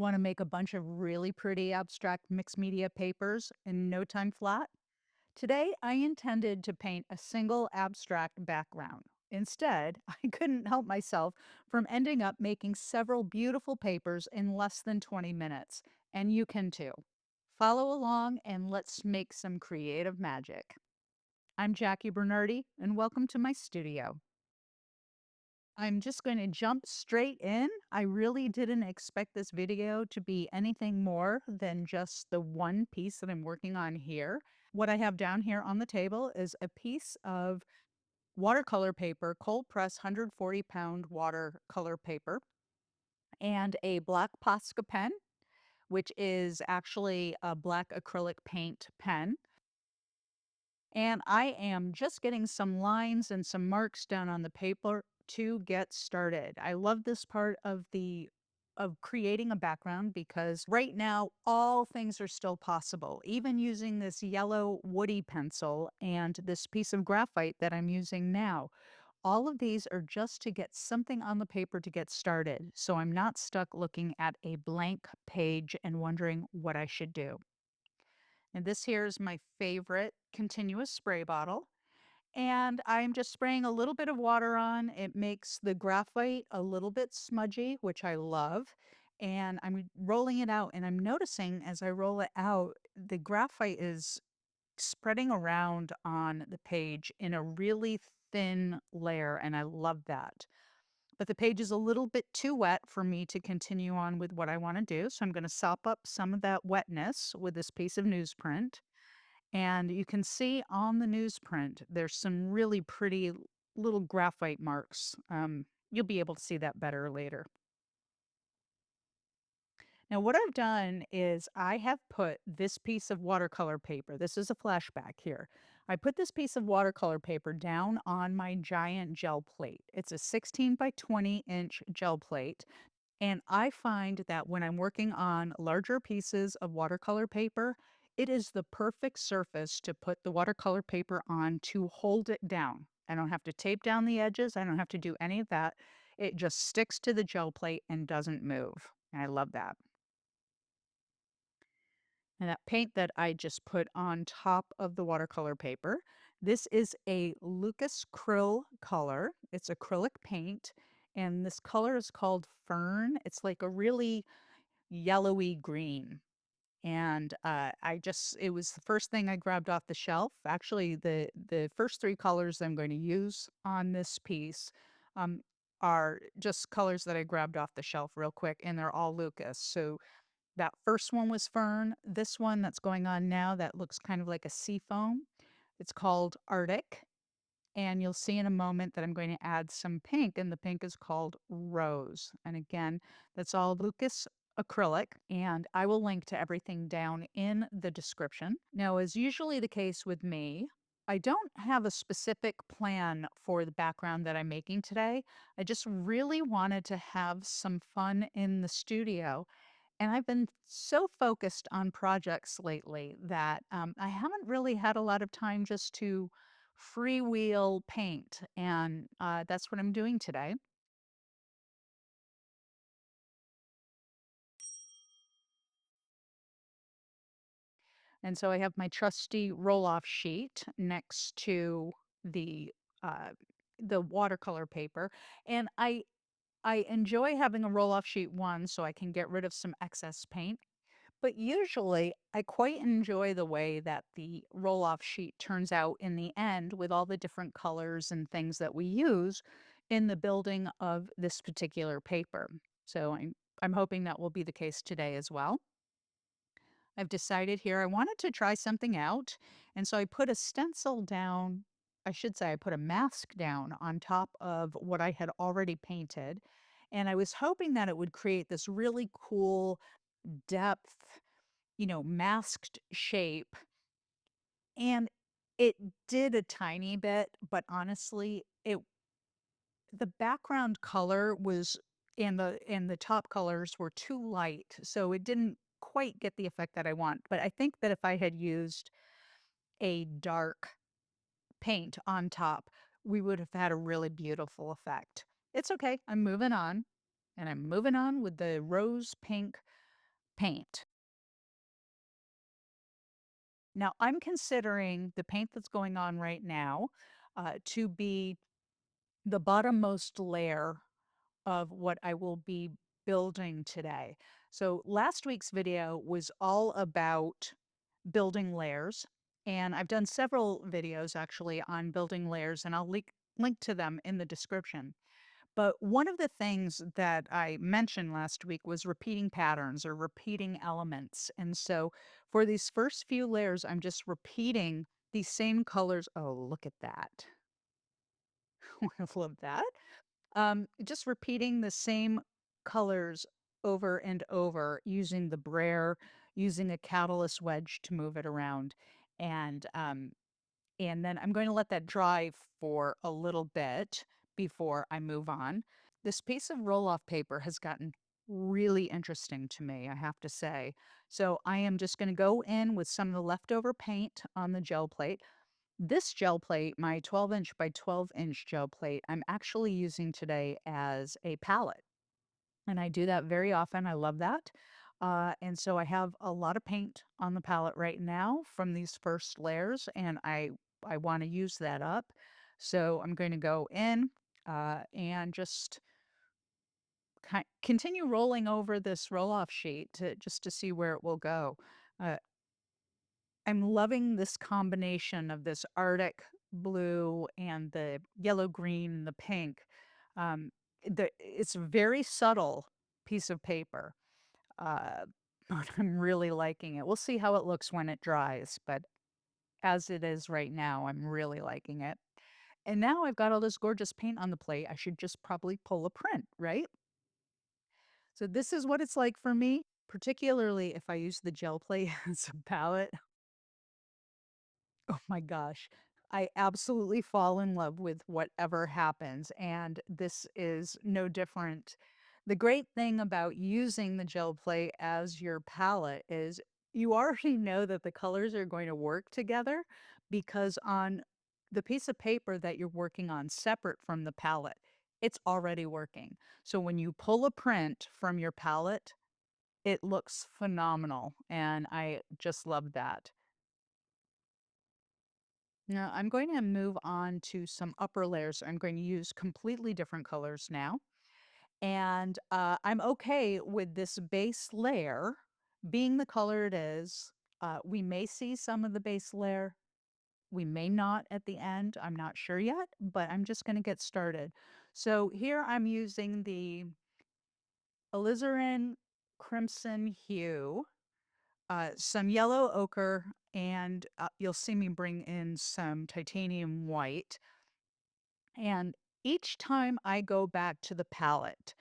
Want to make a bunch of really pretty abstract mixed media papers in no time flat? Today, I intended to paint a single abstract background. Instead, I couldn't help myself from ending up making several beautiful papers in less than 20 minutes. And you can too. Follow along and let's make some creative magic. I'm Jackie Bernardi, and welcome to my studio. I'm just going to jump straight in. I really didn't expect this video to be anything more than just the one piece that I'm working on here. What I have down here on the table is a piece of watercolor paper, cold press 140-pound watercolor paper, and a black Posca pen, which is actually a black acrylic paint pen. And I am just getting some lines and some marks down on the paper to get started. I love this part of creating a background because right now all things are still possible. Even using this yellow woody pencil and this piece of graphite that I'm using now. All of these are just to get something on the paper to get started. So I'm not stuck looking at a blank page and wondering what I should do. And this here is my favorite continuous spray bottle. And I'm just spraying a little bit of water on. It makes the graphite a little bit smudgy, which I love. And I'm rolling it out, and I'm noticing as I roll it out, the graphite is spreading around on the page in a really thin layer, and I love that. But the page is a little bit too wet for me to continue on with what I want to do. So I'm going to sop up some of that wetness with this piece of newsprint. And you can see on the newsprint, there's some really pretty little graphite marks. You'll be able to see that better later. Now, what I've done is I have put this piece of watercolor paper, this is a flashback here. I put this piece of watercolor paper down on my giant gel plate. It's a 16 by 20-inch gel plate. And I find that when I'm working on larger pieces of watercolor paper, it is the perfect surface to put the watercolor paper on to hold it down. I don't have to tape down the edges. I don't have to do any of that. It just sticks to the gel plate and doesn't move. And I love that. And that paint that I just put on top of the watercolor paper, this is a Lucas Krill color. It's acrylic paint. And this color is called Fern. It's like a really yellowy green. And it was the first thing I grabbed off the shelf. Actually, the first three colors I'm going to use on this piece um, are just colors that I grabbed off the shelf real quick, and they're all Lucas. So that first one was Fern. This one that's going on now that looks kind of like a sea foam. It's called Arctic. And you'll see in a moment that I'm going to add some pink, and the pink is called Rose. And again, that's all Lucas acrylic, and I will link to everything down in the description. Now, as usually the case with me, I don't have a specific plan for the background that I'm making today. I just really wanted to have some fun in the studio. And I've been so focused on projects lately that I haven't really had a lot of time just to freewheel paint. And that's what I'm doing today. And so I have my trusty roll-off sheet next to the uh, the watercolor paper. And I enjoy having a roll-off sheet one so I can get rid of some excess paint. But usually, I quite enjoy the way that the roll-off sheet turns out in the end with all the different colors and things that we use in the building of this particular paper. So I'm hoping that will be the case today as well. I've decided here I wanted to try something out, and so I put a stencil down. I should say I put a mask down on top of what I had already painted, and I was hoping that it would create this really cool depth, masked shape, and it did a tiny bit, but honestly, the background color was and the top colors were too light, so it didn't quite get the effect that I want. But I think that if I had used a dark paint on top, we would have had a really beautiful effect. It's okay. I'm moving on, and I'm moving on with the rose pink paint. Now, I'm considering the paint that's going on right now to be the bottommost layer of what I will be building today. So, last week's video was all about building layers, and I've done several videos actually on building layers, and I'll link to them in the description. But one of the things that I mentioned last week was repeating patterns or repeating elements. And so for these first few layers, I'm just repeating these same colors. Oh, look at that. I love that. Just repeating the same colors over and over using the brayer, using a catalyst wedge to move it around. And and then I'm going to let that dry for a little bit before I move on. This piece of roll off paper has gotten really interesting to me, I have to say. So I am just going to go in with some of the leftover paint on the gel plate. This gel plate, my 12-inch by 12-inch gel plate, I'm actually using today as a palette. And I do that very often. I love that. And so I have a lot of paint on the palette right now from these first layers, and I want to use that up. So I'm going to go in and just continue rolling over this roll-off sheet just to see where it will go. Uh, I'm loving this combination of this Arctic blue and the yellow green and the pink. Um, it's a very subtle piece of paper, uh, but I'm really liking it. We'll see how it looks when it dries, but as it is right now, I'm really liking it. And now I've got all this gorgeous paint on the plate. I should just probably pull a print, right? So this is what it's like for me, particularly if I use the gel plate as a palette. Oh my gosh. I absolutely fall in love with whatever happens, and this is no different. The great thing about using the gel plate as your palette is you already know that the colors are going to work together because on the piece of paper that you're working on separate from the palette, it's already working. So when you pull a print from your palette, it looks phenomenal, and I just love that. Now I'm going to move on to some upper layers. I'm going to use completely different colors now. And I'm okay with this base layer being the color it is. We may see some of the base layer. We may not at the end. I'm not sure yet, but I'm just going to get started. So here I'm using the alizarin crimson hue, some yellow ochre, and you'll see me bring in some titanium white. And each time I go back to the palette,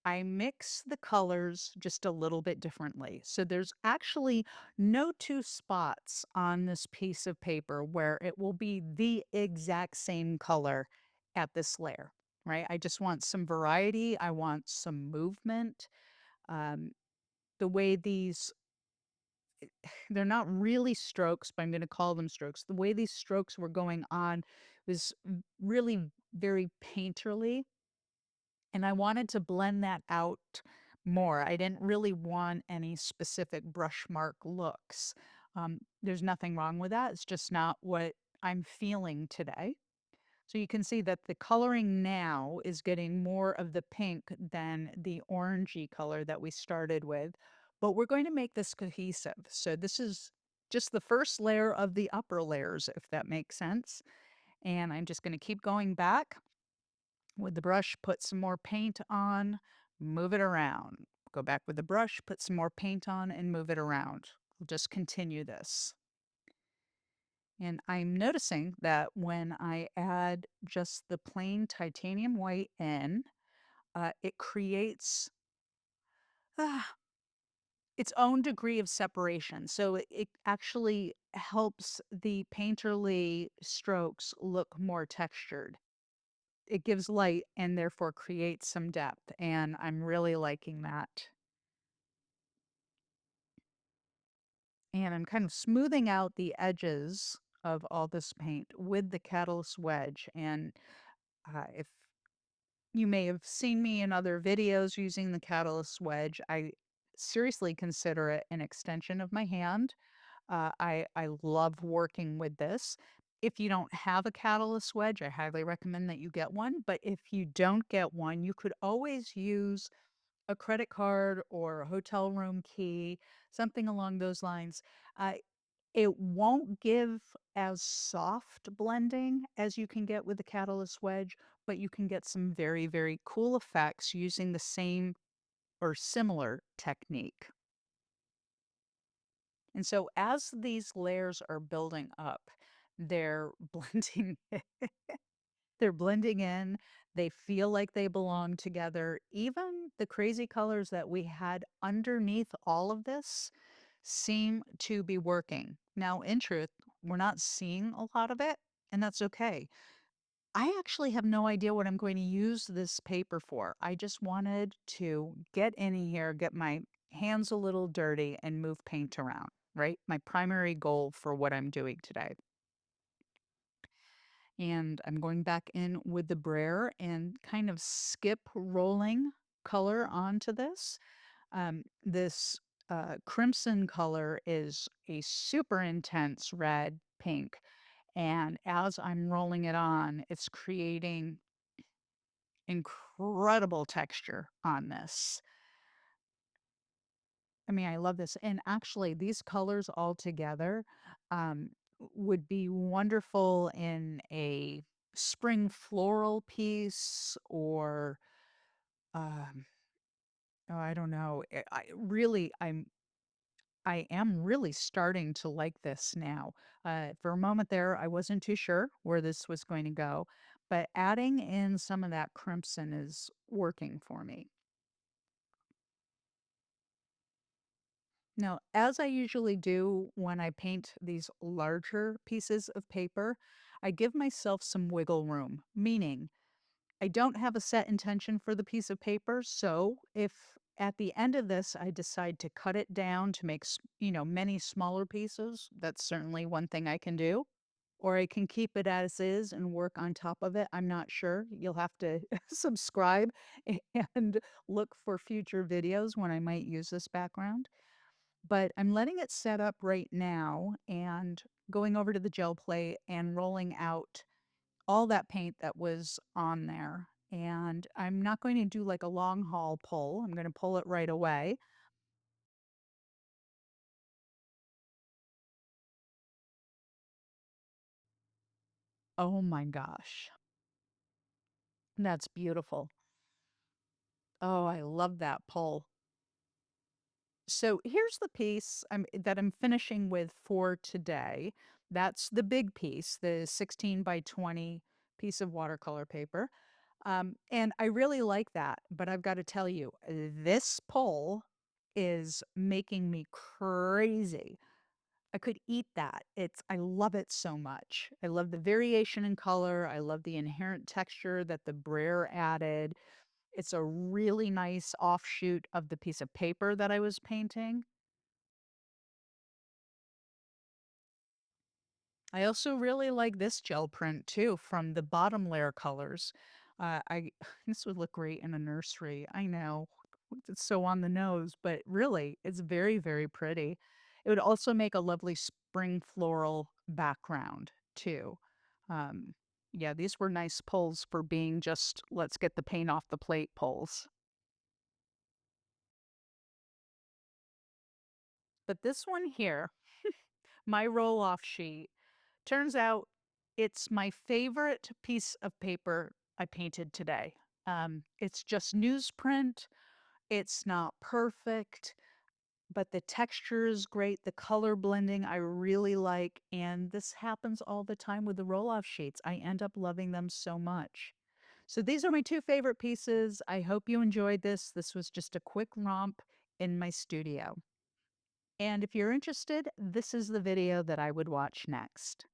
I mix the colors just a little bit differently. So there's actually no two spots on this piece of paper where it will be the exact same color at this layer, right? I just want some variety. I want some movement. Um, the way these they're not really strokes, but I'm gonna call them strokes. The way these strokes were going on was really very painterly, and I wanted to blend that out more. I didn't really want any specific brush mark looks. There's nothing wrong with that. It's just not what I'm feeling today. So you can see that the coloring now is getting more of the pink than the orangey color that we started with, but we're going to make this cohesive. So this is just the first layer of the upper layers, if that makes sense. And I'm just going to keep going back with the brush, put some more paint on, move it around. Go back with the brush, put some more paint on, and move it around. We'll just continue this. And I'm noticing that when I add just the plain titanium white in, it creates ah, its own degree of separation. So it actually helps the painterly strokes look more textured. It gives light and therefore creates some depth. And I'm really liking that. And I'm kind of smoothing out the edges of all this paint with the catalyst wedge. And if you may have seen me in other videos using the catalyst wedge. I seriously consider it an extension of my hand. I love working with this. If you don't have a catalyst wedge, I highly recommend that you get one. But if you don't get one, you could always use a credit card or a hotel room key, something along those lines. Uh, it won't give as soft blending as you can get with the catalyst wedge, but you can get some very, very cool effects using the same or similar technique. And so as these layers are building up, they're blending they're blending in. They feel like they belong together. Even the crazy colors that we had underneath all of this seem to be working. Now, in truth, we're not seeing a lot of it, and that's okay. I actually have no idea what I'm going to use this paper for. I just wanted to get in here, get my hands a little dirty, and move paint around, right? My primary goal for what I'm doing today. And I'm going back in with the brayer and kind of skip rolling color onto this. This crimson color is a super intense red pink. And as I'm rolling it on, it's creating incredible texture on this. I mean, I love this. And actually, these colors all together would be wonderful in a spring floral piece or, um, oh, I don't know. I am really starting to like this now. For a moment there, I wasn't too sure where this was going to go, but adding in some of that crimson is working for me. Now, as I usually do when I paint these larger pieces of paper, I give myself some wiggle room, meaning I don't have a set intention for the piece of paper. So if at the end of this I decide to cut it down to make, many smaller pieces, that's certainly one thing I can do. Or I can keep it as is and work on top of it. I'm not sure. You'll have to subscribe and look for future videos when I might use this background. But I'm letting it set up right now and going over to the gel plate and rolling out all that paint that was on there. And I'm not going to do like a long haul pull. I'm going to pull it right away. Oh my gosh. That's beautiful. Oh, I love that pull. So here's the piece that I'm finishing with for today. That's the big piece, the 16 by 20 piece of watercolor paper. And I really like that, but I've got to tell you, this pull is making me crazy. I could eat that. I love it so much. I love the variation in color. I love the inherent texture that the brayer added. It's a really nice offshoot of the piece of paper that I was painting. I also really like this gel print too from the bottom layer colors. I this would look great in a nursery. I know it's so on the nose, but really it's very, very pretty. It would also make a lovely spring floral background too. Um, yeah, these were nice pulls for being just let's get the paint off the plate pulls. But this one here, my roll off sheet, turns out it's my favorite piece of paper I painted today. It's just newsprint. It's not perfect, but the texture is great. The color blending I really like. And this happens all the time with the roll off sheets. I end up loving them so much. So these are my two favorite pieces. I hope you enjoyed this. This was just a quick romp in my studio. And if you're interested, this is the video that I would watch next.